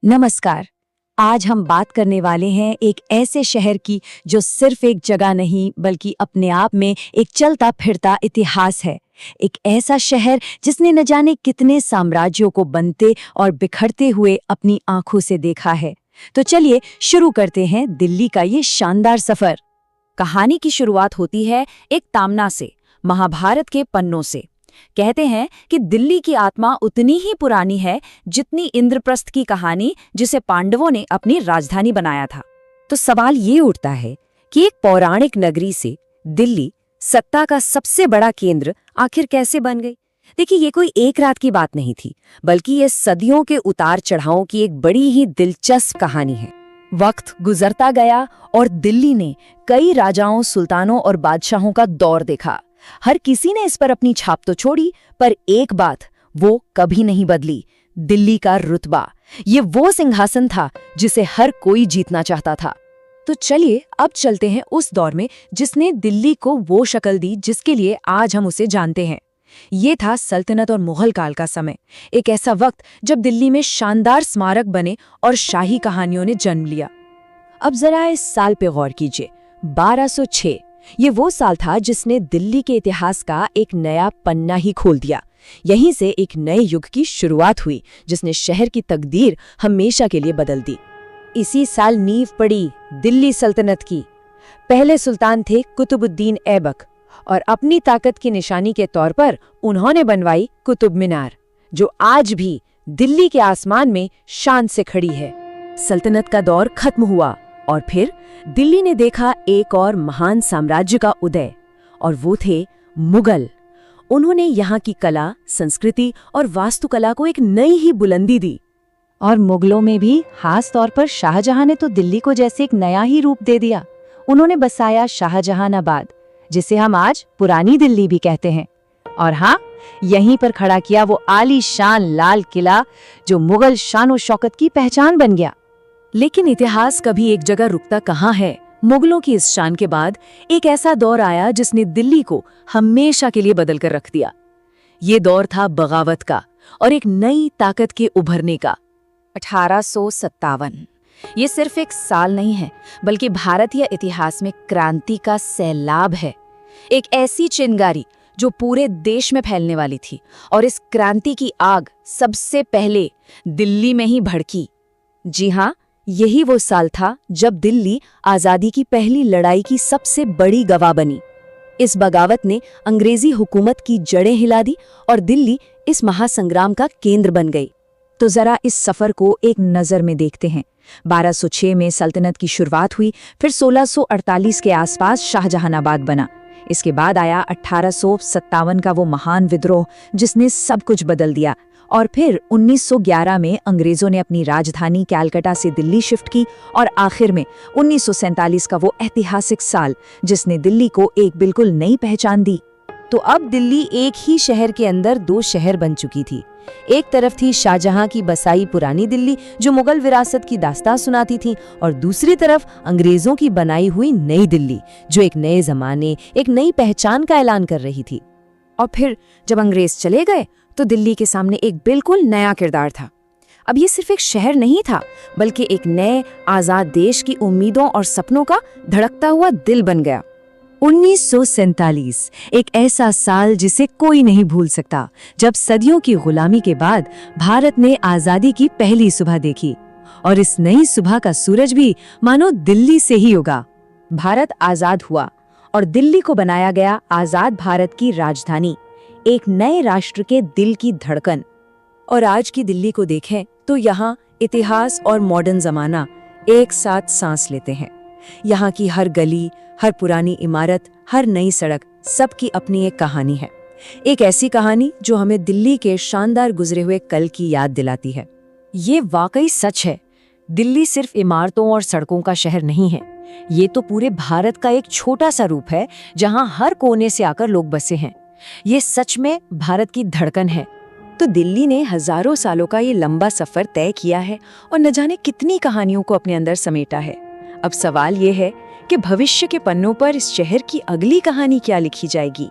नमस्कार। आज हम बात करने वाले हैं एक ऐसे शहर की जो सिर्फ एक जगह नहीं बल्कि अपने आप में एक चलता फिरता इतिहास है। एक ऐसा शहर जिसने न जाने कितने साम्राज्यों को बनते और बिखरते हुए अपनी आंखों से देखा है। तो चलिए शुरू करते हैं दिल्ली का ये शानदार सफर। कहानी की शुरुआत होती है एक तामना से, महाभारत के पन्नों से। कहते हैं कि दिल्ली की आत्मा उतनी ही पुरानी है जितनी इंद्रप्रस्थ की कहानी जिसे पांडवों ने अपनी राजधानी बनाया था। तो सवाल ये उठता है कि एक पौराणिक नगरी से दिल्ली सत्ता का सबसे बड़ा केंद्र आखिर कैसे बन गई। देखिए, ये कोई एक रात की बात नहीं थी, बल्कि ये सदियों के उतार चढ़ावों की एक बड़ी ही दिलचस्प कहानी है। वक्त गुजरता गया और दिल्ली ने कई राजाओं, सुल्तानों और बादशाहों का दौर देखा। हर किसी ने इस पर अपनी छाप तो छोड़ी, पर एक बात वो कभी नहीं बदली, दिल्ली का रुतबा। ये वो सिंहासन था जिसे हर कोई जीतना चाहता था। तो चलिए अब चलते हैं उस दौर में जिसने दिल्ली को वो शक्ल दी जिसके लिए आज हम उसे जानते हैं। ये था सल्तनत और मुगल काल का समय, एक ऐसा वक्त जब दिल्ली में शानदार स्मारक बने और शाही कहानियों ने जन्म लिया। अब जरा इस साल पे गौर कीजिए, 1206। ये वो साल था जिसने दिल्ली के इतिहास का एक नया पन्ना ही खोल दिया। यहीं से एक नए युग की शुरुआत हुई जिसने शहर की तकदीर हमेशा के लिए बदल दी। इसी साल नींव पड़ी दिल्ली सल्तनत की। पहले सुल्तान थे कुतुबुद्दीन ऐबक और अपनी ताकत की निशानी के तौर पर उन्होंने बनवाई कुतुब मीनार, जो आज भी दिल्ली के आसमान में शान से खड़ी है। सल्तनत का दौर खत्म हुआ और फिर दिल्ली ने देखा एक और महान साम्राज्य का उदय, और वो थे मुगल। उन्होंने यहाँ की कला, संस्कृति और वास्तुकला को एक नई ही बुलंदी दी। और मुगलों में भी खास तौर पर शाहजहां ने तो दिल्ली को जैसे एक नया ही रूप दे दिया। उन्होंने बसाया शाहजहानाबाद, जिसे हम आज पुरानी दिल्ली भी कहते हैं। और हाँ, यहीं पर खड़ा किया वो आलीशान लाल किला जो मुगल शान शौकत की पहचान बन गया। लेकिन इतिहास कभी एक जगह रुकता कहाँ है। मुगलों की इस शान के बाद एक ऐसा दौर आया जिसने दिल्ली को हमेशा के लिए बदल कर रख दिया। ये दौर था बगावत का और एक नई ताकत के उभरने का। 1857। ये सिर्फ एक साल नहीं है, बल्कि भारतीय इतिहास में क्रांति का सैलाब है। एक ऐसी चिंगारी जो पूरे देश में फैलने वाली थी, और इस क्रांति की आग सबसे पहले दिल्ली में ही भड़की। जी हाँ, यही वो साल था जब दिल्ली आज़ादी की पहली लड़ाई की सबसे बड़ी गवाह बनी। इस बगावत ने अंग्रेजी हुकूमत की जड़ें हिला दी और दिल्ली इस महासंग्राम का केंद्र बन गई। तो जरा इस सफर को एक नज़र में देखते हैं। 1206 में सल्तनत की शुरुआत हुई, फिर 1648 के आसपास शाहजहानाबाद बना। इसके बाद आया 1857 का वो महान विद्रोह जिसने सब कुछ बदल दिया। और फिर 1911 में अंग्रेजों ने अपनी राजधानी कैलकाटा से दिल्ली शिफ्ट की, और आखिर में 1947 का वो ऐतिहासिक साल जिसने दिल्ली को एक बिल्कुल नई पहचान दी। तो अब दिल्ली एक ही शहर के अंदर दो शहर बन चुकी थी। एक तरफ थी शाहजहां की बसाई पुरानी दिल्ली जो मुगल विरासत की दास्तां सुनाती थी, और दूसरी तरफ अंग्रेजों की बनाई हुई नई दिल्ली जो एक नए जमाने, एक नई पहचान का ऐलान कर रही थी। और फिर जब अंग्रेज चले गए तो दिल्ली के सामने एक बिल्कुल नया किरदार था। अब ये सिर्फ एक शहर नहीं था, बल्कि एक नए आजाद देश की उम्मीदों और सपनों का धड़कता हुआ दिल बन गया। 1947, एक ऐसा साल जिसे कोई नहीं भूल सकता, जब सदियों की गुलामी के बाद भारत ने आजादी की पहली सुबह देखी। और इस नई सुबह का सूरज भी मानो दिल्ली से ही उगा। भारत आजाद हुआ और दिल्ली को बनाया गया आजाद भारत की राजधानी, एक नए राष्ट्र के दिल की धड़कन। और आज की दिल्ली को देखें तो यहाँ इतिहास और मॉडर्न जमाना एक साथ सांस लेते हैं। यहाँ की हर गली, हर पुरानी इमारत, हर नई सड़क, सबकी अपनी एक कहानी है। एक ऐसी कहानी जो हमें दिल्ली के शानदार गुजरे हुए कल की याद दिलाती है। ये वाकई सच है, दिल्ली सिर्फ इमारतों और सड़कों का शहर नहीं है। ये तो पूरे भारत का एक छोटा सा रूप है जहाँ हर कोने से आकर लोग बसे हैं। ये सच में भारत की धड़कन है। तो दिल्ली ने हजारों सालों का ये लंबा सफर तय किया है और न जाने कितनी कहानियों को अपने अंदर समेटा है। अब सवाल ये है कि भविष्य के पन्नों पर इस शहर की अगली कहानी क्या लिखी जाएगी।